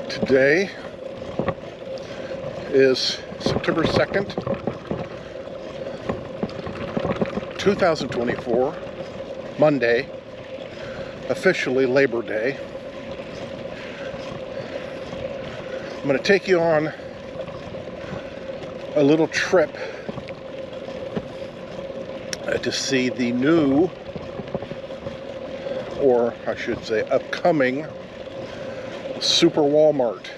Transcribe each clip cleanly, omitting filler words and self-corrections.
Today is September 2nd, 2024, Monday, officially Labor Day. I'm going to take you on a little trip to see the new, or I should say upcoming, Super Walmart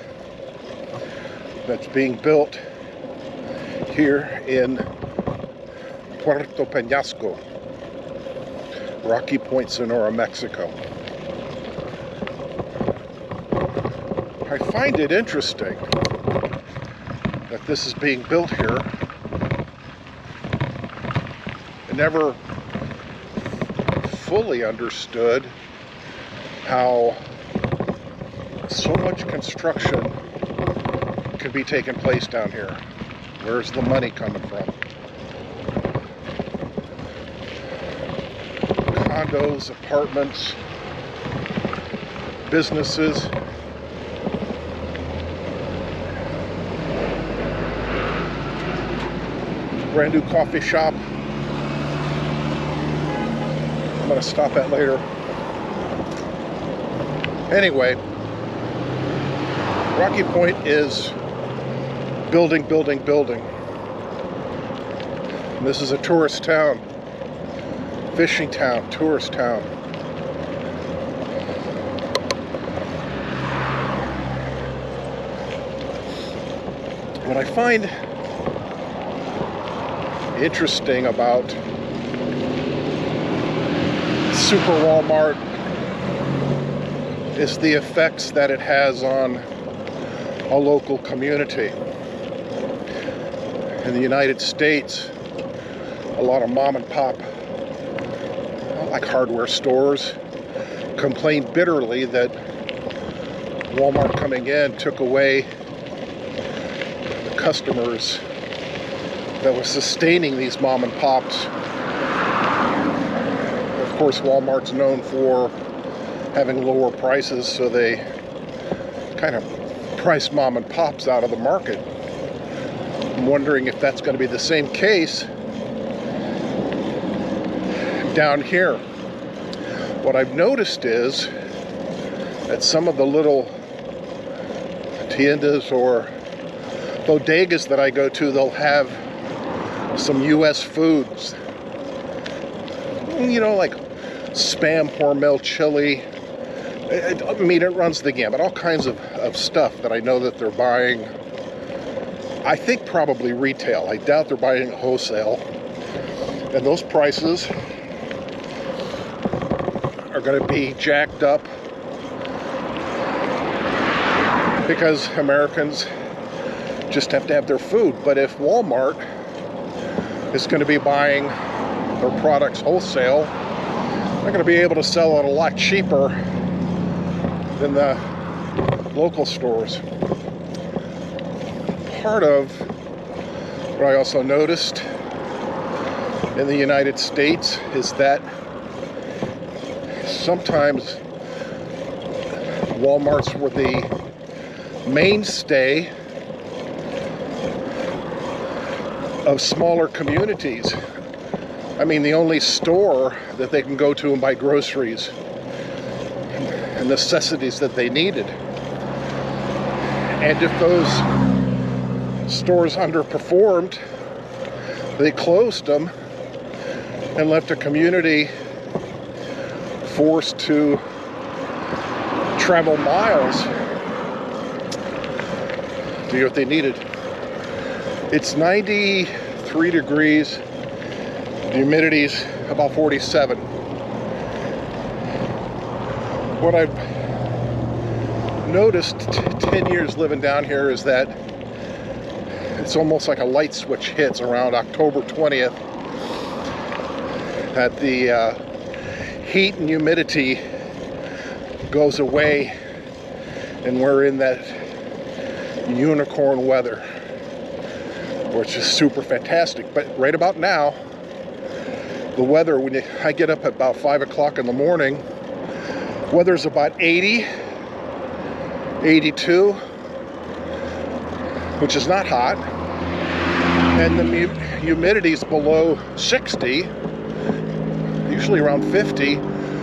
that's being built here in Puerto Penasco, rocky Point Sonora, Mexico. I find it interesting that this is being built here. I never fully understood how so much construction could be taking place down here. Where's the money coming from? Condos, apartments, businesses. Brand new coffee shop. I'm gonna stop at later. Anyway, Rocky Point is building. And this is a tourist town, fishing town, tourist town. What I find interesting about Super Walmart is the effects that it has on a local community. In the United States, a lot of mom and pop, like hardware stores, complain bitterly that Walmart coming in took away the customers that was sustaining these mom and pops. Of course, Walmart's known for having lower prices, so they kind of price mom and pops out of the market. I'm wondering if that's going to be the same case down here. What I've noticed is that some of the little tiendas or bodegas that I go to, they'll have some U.S. foods. You know, like Spam, Hormel, chili. I mean, it runs the gamut. All kinds of stuff that I know that they're buying. I think probably retail. I doubt they're buying wholesale. And those prices are going to be jacked up because Americans just have to have their food. But if Walmart is going to be buying their products wholesale, they're going to be able to sell it a lot cheaper than the local stores. Part of what I also noticed in the United States is that sometimes Walmarts were the mainstay of smaller communities. I mean, the only store that they can go to and buy groceries and necessities that they needed. And if those stores underperformed, they closed them and left a community forced to travel miles to get what they needed. It's 93 degrees, the humidity's about 47. What I've noticed 10 years living down here is that it's almost like a light switch hits around October 20th, that the heat and humidity goes away and we're in that unicorn weather, which is super fantastic. But right about now, the weather, when I get up at about 5 o'clock in the morning, weather's about 80, 82, which is not hot, and the humidity's below 60, usually around 50,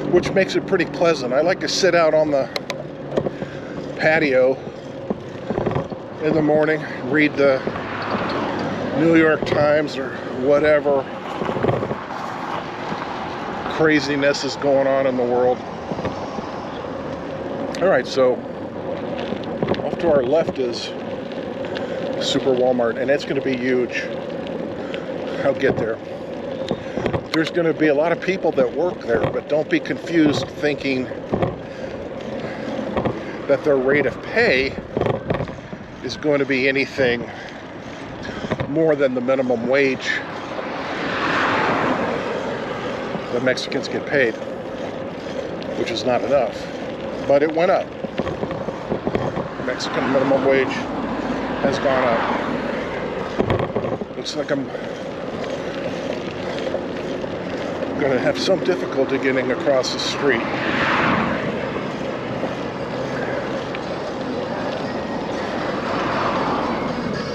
which makes it pretty pleasant. I like to sit out on the patio in the morning, read the New York Times or whatever craziness is going on in the world. All right, so off to our left is Super Walmart, and it's going to be huge. I'll get there. There's going to be a lot of people that work there, but don't be confused thinking that their rate of pay is going to be anything more than the minimum wage that Mexicans get paid, which is not enough. But it went up. Mexican minimum wage has gone up. Looks like I'm going to have some difficulty getting across the street.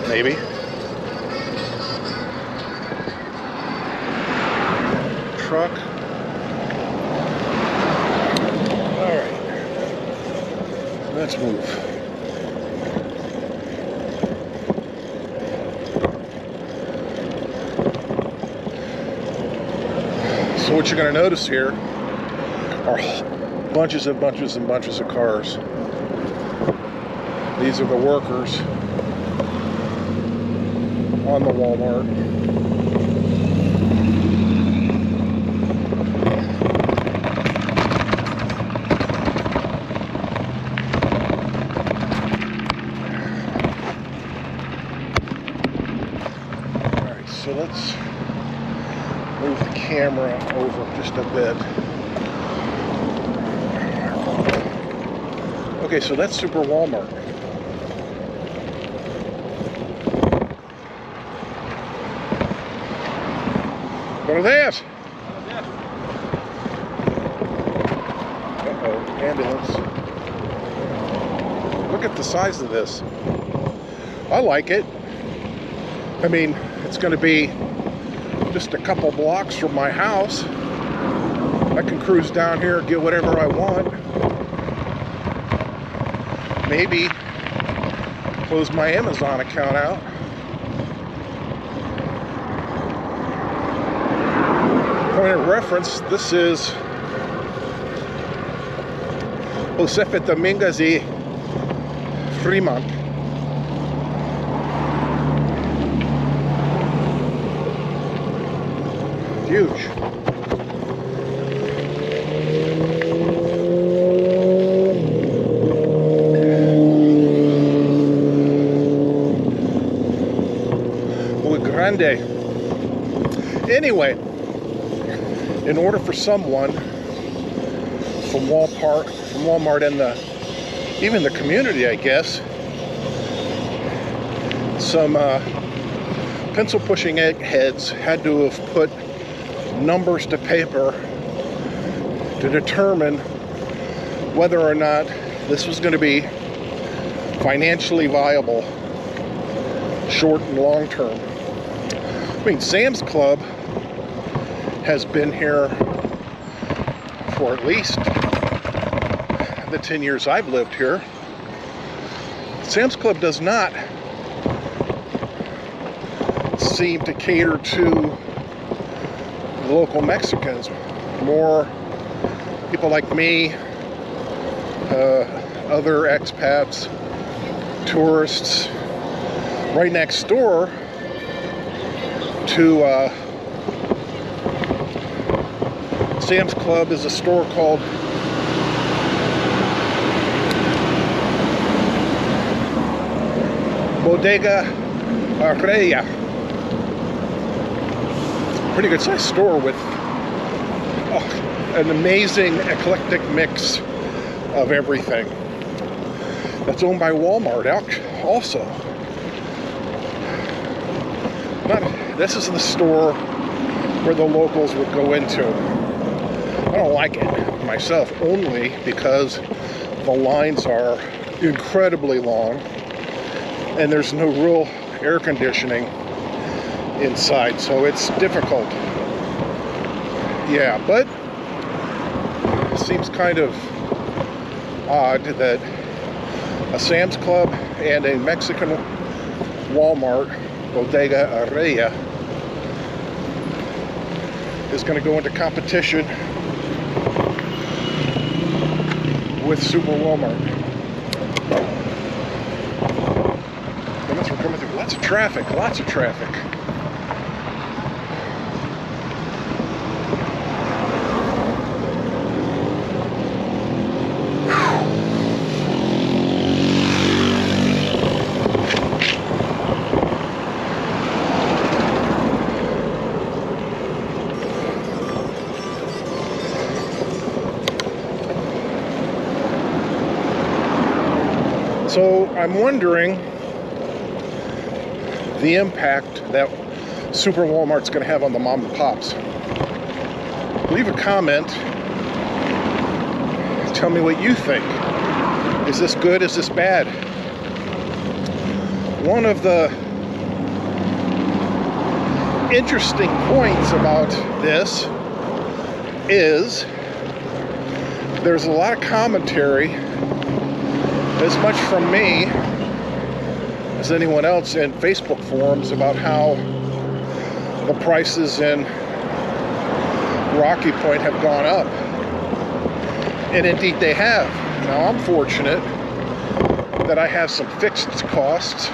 Maybe. Truck. All right. Let's move. So what you're going to notice here are bunches and bunches and bunches of cars. These are the workers on the Walmart. Alright, so let's move the camera over just a bit. Okay, so that's Super Walmart. Buenos dias. Uh-oh, ambulance. Look at the size of this. I like it. I mean, it's going to be just a couple blocks from my house. I can cruise down here and get whatever I want. Maybe close my Amazon account out. Point of reference, this is Josefa Dominguez y Fremont. Huge. Muy grande. Anyway, in order for someone from Walmart and even the community, I guess, some pencil pushing eggheads had to have put numbers to paper to determine whether or not this was going to be financially viable, short and long term. I mean, Sam's Club has been here for at least the 10 years I've lived here. Sam's Club does not seem to cater to the local Mexicans. More people like me, other expats, tourists. Right next door to Sam's Club is a store called Bodega Aurrera. Pretty good sized store with an amazing eclectic mix of everything. That's owned by Walmart also. This is the store where the locals would go into. I don't like it myself, only because the lines are incredibly long and there's no real air conditioning inside, so it's difficult. Yeah, but it seems kind of odd that a Sam's Club and a Mexican Walmart, Bodega Aurrera, is going to go into competition with Super Walmart. We're coming through lots of traffic, lots of traffic. So I'm wondering the impact that Super Walmart's going to have on the mom and pops. Leave a comment. Tell me what you think. Is this good? Is this bad? One of the interesting points about this is there's a lot of commentary, as much from me as anyone else in Facebook forums, about how the prices in Rocky Point have gone up. And indeed they have. Now I'm fortunate that I have some fixed costs,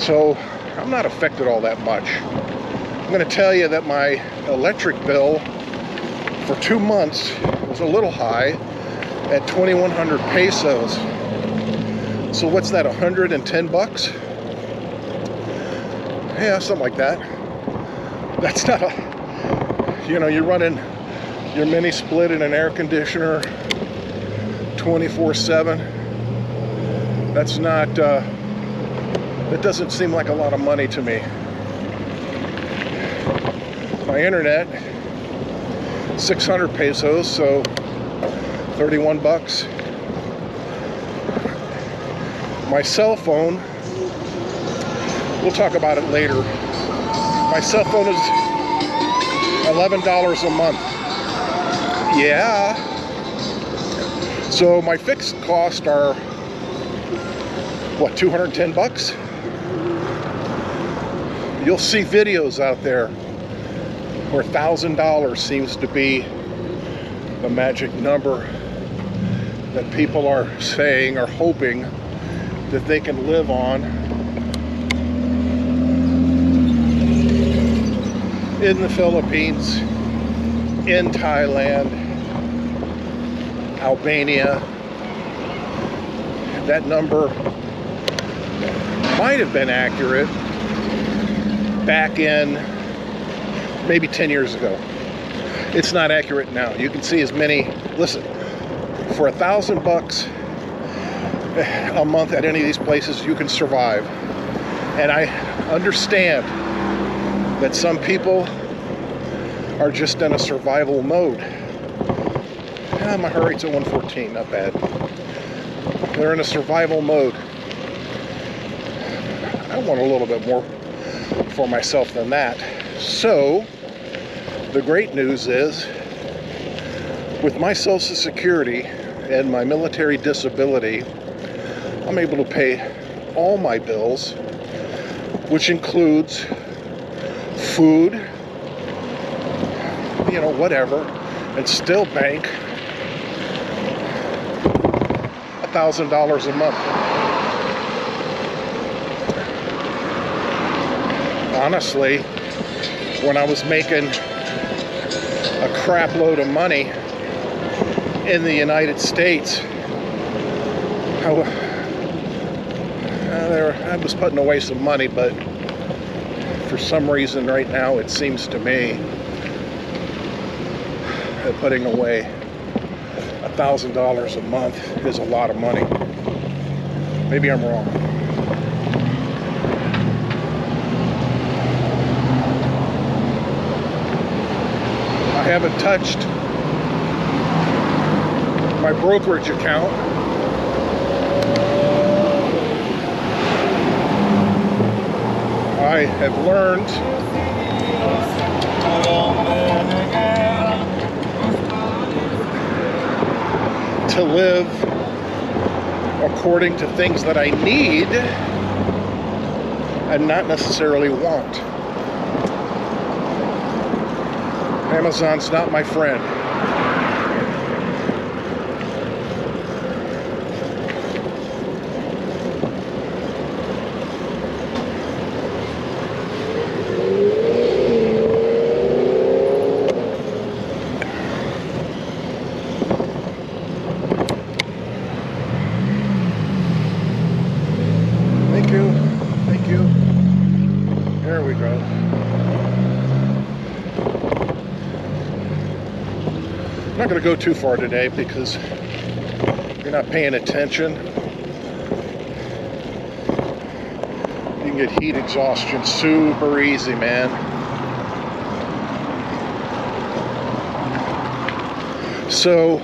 so I'm not affected all that much. I'm going to tell you that my electric bill for 2 months was a little high at 2,100 pesos. So what's that, 110 bucks? Yeah, something like that. That's not a, you know, you're running your mini split in an air conditioner 24/7. That's not, that doesn't seem like a lot of money to me. My internet, 600 pesos, so 31 bucks. My cell phone, we'll talk about it later. My cell phone is $11 a month. Yeah. So my fixed costs are, what, 210 bucks? You'll see videos out there where $1,000 seems to be the magic number that people are saying or hoping that they can live on in the Philippines, in Thailand, Albania. That number might have been accurate back in maybe 10 years ago. It's not accurate now. You can see as many, listen, for $1,000 a month at any of these places, you can survive. And I understand that some people are just in a survival mode. My heart rate's at 114, not bad. They're in a survival mode. I want a little bit more for myself than that. So, the great news is, with my Social Security and my military disability, I'm able to pay all my bills, which includes food, you know, whatever, and still bank $1,000 a month. Honestly, when I was making a crap load of money in the United States, I was putting away some money, but for some reason right now it seems to me that putting away $1,000 a month is a lot of money. Maybe I'm wrong. I haven't touched my brokerage account. I have learned to live according to things that I need and not necessarily want. Amazon's not my friend. Thank you. There we go. I'm not going to go too far today because you're not paying attention. You can get heat exhaustion super easy, man. So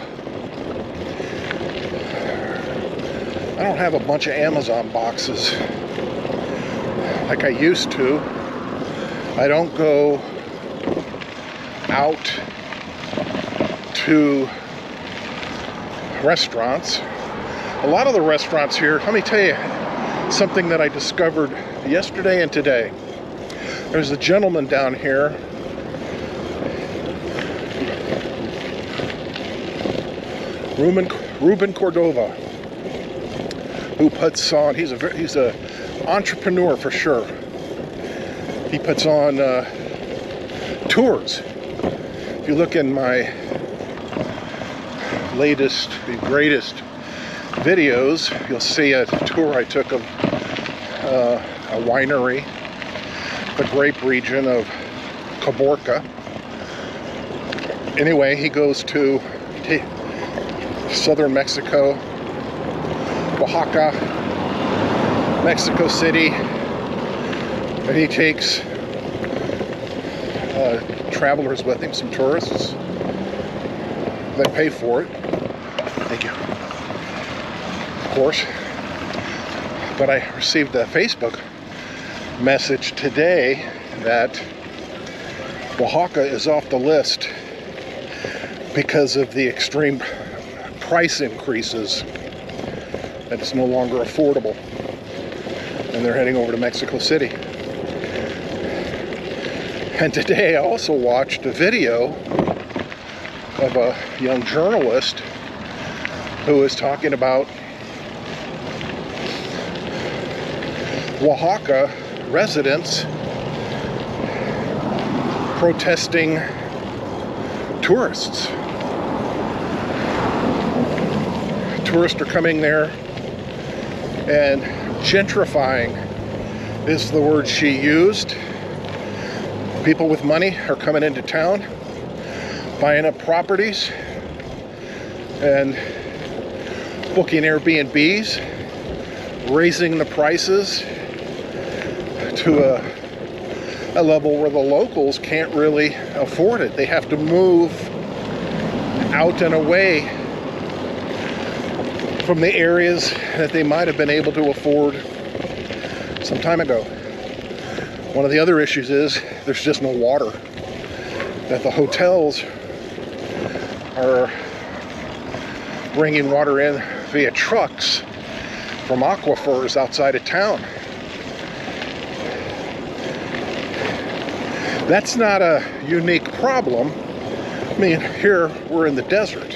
I don't have a bunch of Amazon boxes like I used to. I don't go out to restaurants. A lot of the restaurants here, let me tell you something that I discovered yesterday and today. There's a gentleman down here Ruben Cordova, who puts on, he's a entrepreneur for sure. He puts on tours. If you look in my the greatest videos, you'll see a tour I took of a winery, the grape region of Caborca. Anyway, he goes to southern Mexico, Oaxaca, Mexico City, and he takes travelers with him, some tourists. They pay for it. Thank you. Of course. But I received a Facebook message today that Oaxaca is off the list because of the extreme price increases, that it's no longer affordable, and they're heading over to Mexico City. And today I also watched a video of a young journalist who was talking about Oaxaca residents protesting tourists. Tourists are coming there and gentrifying is the word she used. People with money are coming into town, buying up properties and booking Airbnbs, raising the prices to a level where the locals can't really afford it. They have to move out and away from the areas that they might have been able to afford some time ago. One of the other issues is there's just no water. That the hotels are bringing water in via trucks from aquifers outside of town. That's not a unique problem. I mean, here we're in the desert,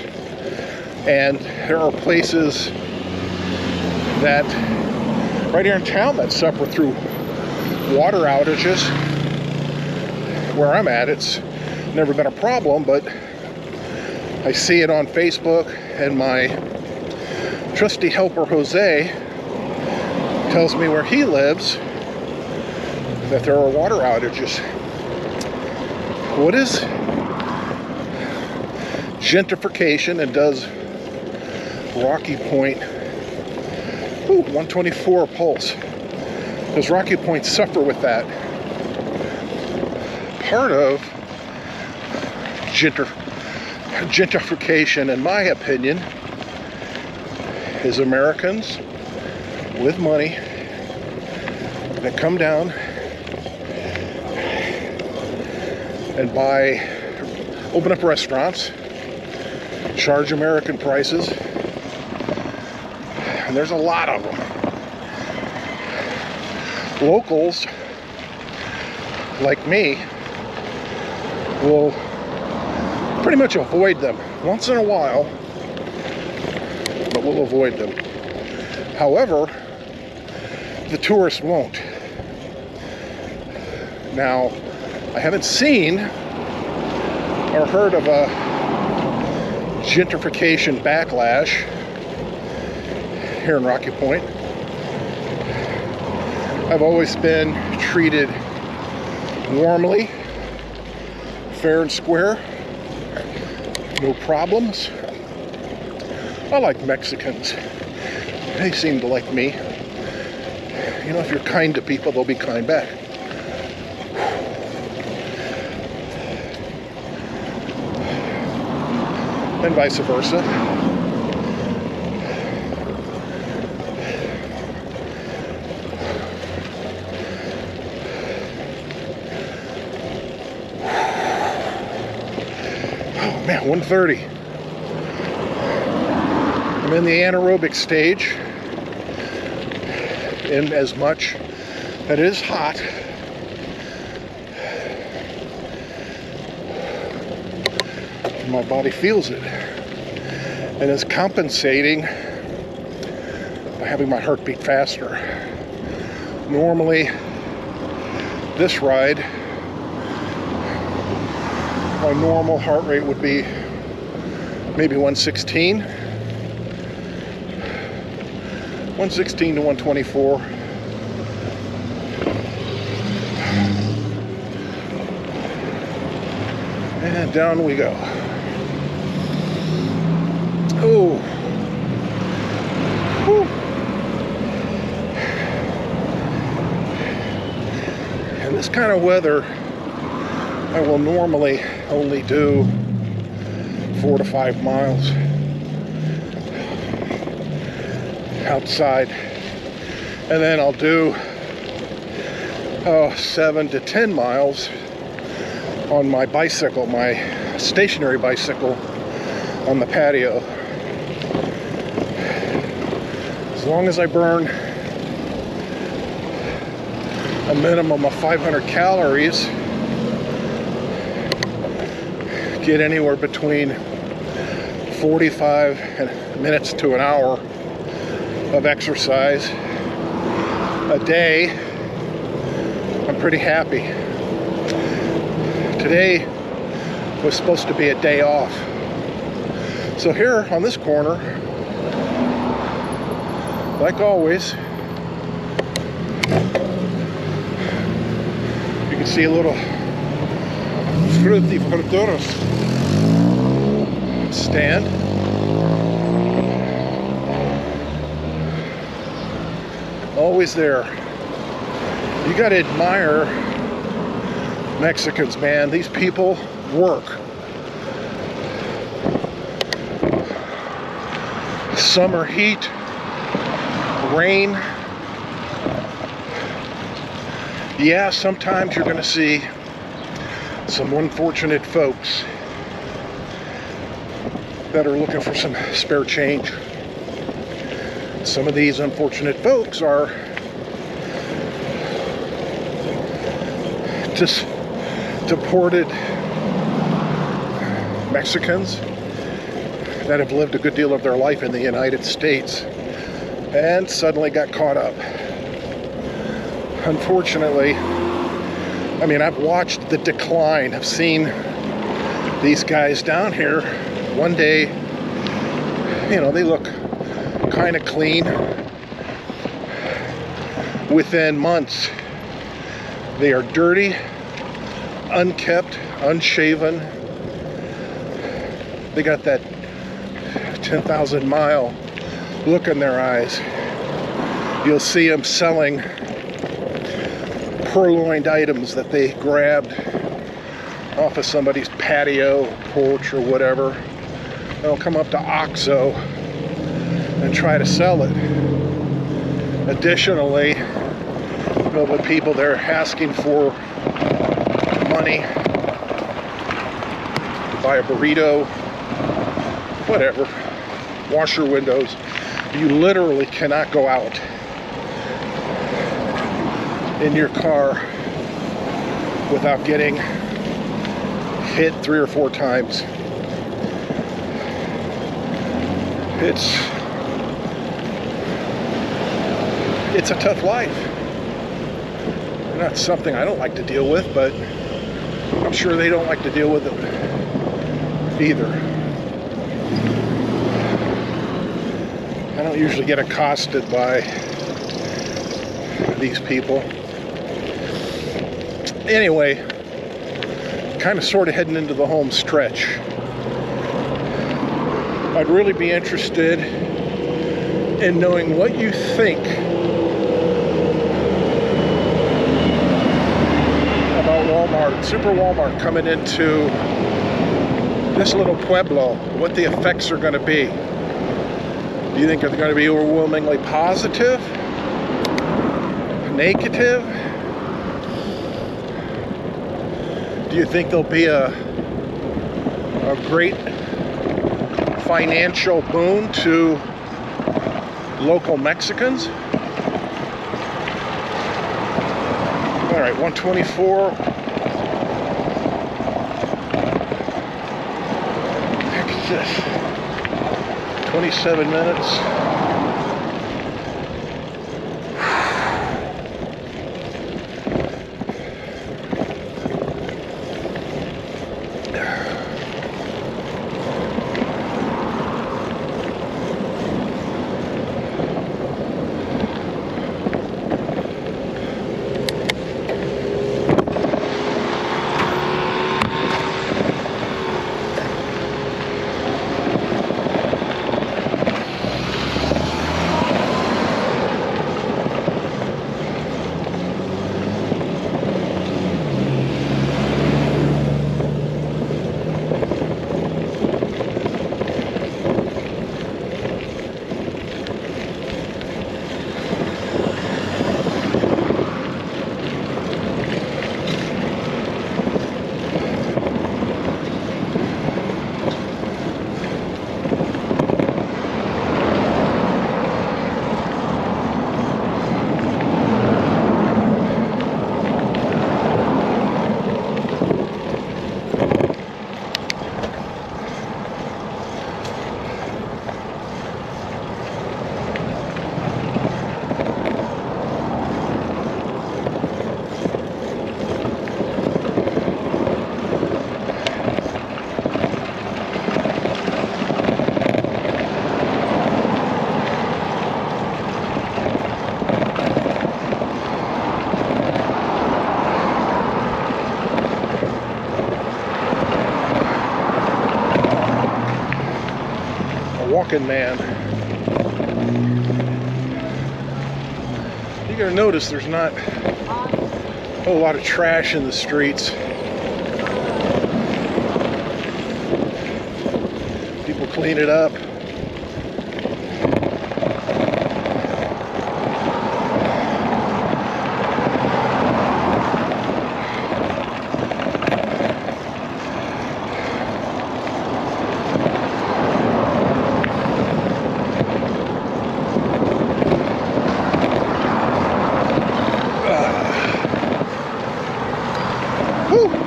and there are places that right here in town that suffer through water outages. Where I'm at, it's never been a problem, but I see it on Facebook, and my trusty helper Jose tells me where he lives that there are water outages. What is gentrification, and does Rocky Point, 124 pulse, does Rocky Point suffer with that? Part of gentrification, in my opinion, is Americans with money that come down and open up restaurants, charge American prices, and there's a lot of them. Locals like me will pretty much avoid them once in a while, but we'll avoid them. However, the tourists won't. Now, I haven't seen or heard of a gentrification backlash here in Rocky Point. I've always been treated warmly, fair and square, no problems. I like Mexicans. They seem to like me. You know, if you're kind to people, they'll be kind back. And vice versa. Oh man, 1:30. I'm in the anaerobic stage, in as much that it is hot. My body feels it, and is compensating by having my heart beat faster. Normally, this ride, my normal heart rate would be maybe 116. 116 to 124. And down we go. Oh. Whew. In this kind of weather, I will normally only do 4 to 5 miles outside, and then I'll do 7 to 10 miles on my bicycle, my stationary bicycle on the patio. As long as I burn a minimum of 500 calories, get anywhere between 45 minutes to an hour of exercise a day, I'm pretty happy. Today was supposed to be a day off. So here on this corner, like always, you can see a little frutti verduras stand. Always there. You gotta admire Mexicans, man. These people work. Summer heat, rain. Yeah, sometimes you're gonna see some unfortunate folks that are looking for some spare change. Some of these unfortunate folks are just deported Mexicans that have lived a good deal of their life in the United States and suddenly got caught up. Unfortunately, I mean, I've watched the decline. I've seen these guys down here. One day, you know, they look kind of clean. within months. They are dirty, unkept, unshaven. They got that 10,000 mile look in their eyes. You'll see them selling purloined items that they grabbed off of somebody's patio, porch, or whatever. They'll come up to OXXO and try to sell it. Additionally, there'll be people there asking for money to buy a burrito, whatever. Wash your windows. You literally cannot go out in your car without getting hit 3 or 4 times. It's a tough life. Not something I don't like to deal with, but I'm sure they don't like to deal with it either. I don't usually get accosted by these people. Anyway, kind of sort of heading into the home stretch. I'd really be interested in knowing what you think about Walmart, Super Walmart coming into this little pueblo, what the effects are going to be. Do you think they're going to be overwhelmingly positive? Negative? Do you think there'll be a great financial boon to local Mexicans? All right, 124. Heck is this? 27 minutes. Walking man. You're gonna notice there's not a whole lot of trash in the streets. People clean it up.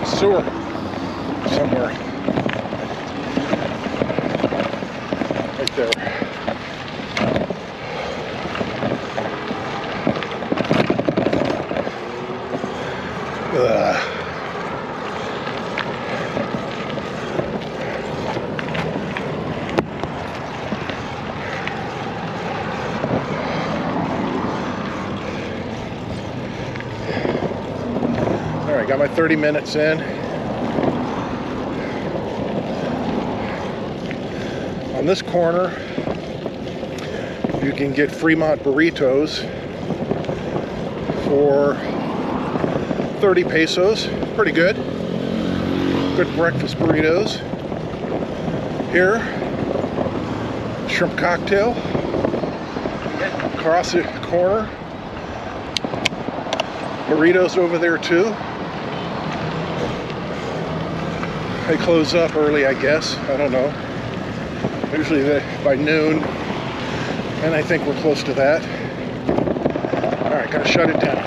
Sewer somewhere right there. 30 minutes in. On this corner, you can get Fremont burritos for 30 pesos. Pretty good. Good breakfast burritos. Here, shrimp cocktail. Across the corner, burritos over there too. They close up early, I guess. I don't know. Usually by noon, and I think we're close to that. All right, gotta shut it down.